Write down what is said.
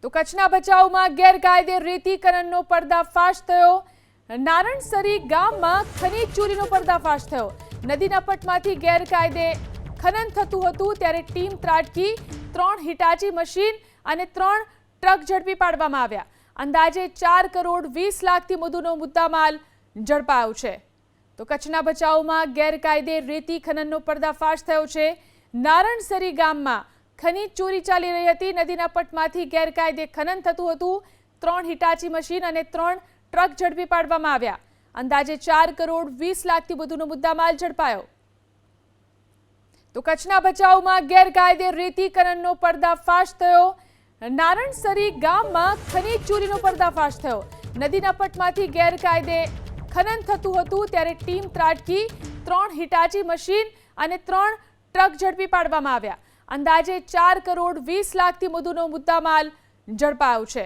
તો કચ્છના ભચાઉમાં ગેરકાયદે રેતી ખનનનો પર્દાફાશ થયો। નારણસરી ગામમાં ખનીજ ચોરીનો પર્દાફાશ થયો। નદીના પટમાંથી ગેરકાયદે ખનન થતું હતું ત્યારે ટીમ ત્રાટકી 3 હિટાચી મશીન અને 3 ટ્રક ઝડપી પાડવામાં આવ્યા। અંદાજે 4 કરોડ 20 લાખથી વધુનો મુદ્દામાલ ઝડપાયો છે। તો કચ્છના ભચાઉમાં ગેરકાયદે રેતી ખનનનો પર્દાફાશ થયો છે। નારણસરી ગામમાં ખનીજ ચોરી ચાલી રહી હતી। નદીના પટમાંથી ગેરકાયદે ખનન થતું હતું। 3 હિટાચી મશીન અને 3 ટ્રક ઝડપી પાડવામાં આવ્યા। અંદાજે 4 કરોડ 20 લાખથી વધુનો મુદ્દામાલ ઝડપાયો। તો કચ્છના ભચાઉમાં ગેરકાયદે રેતી ખનનનો પર્દાફાશ થયો। નારણસરી ગામમાં ખનીજ ચોરીનો પર્દાફાશ થયો। નદીના પટમાંથી ગેરકાયદે ખનન થતું હતું ત્યારે ટીમ ત્રાટકી 3 હિટાચી મશીન અને 3 ટ્રક ઝડપી પાડવામાં આવ્યા। અંદાજે 4 કરોડ 20 લાખથી વધુનો મુદ્દામાલ ઝડપાયો છે।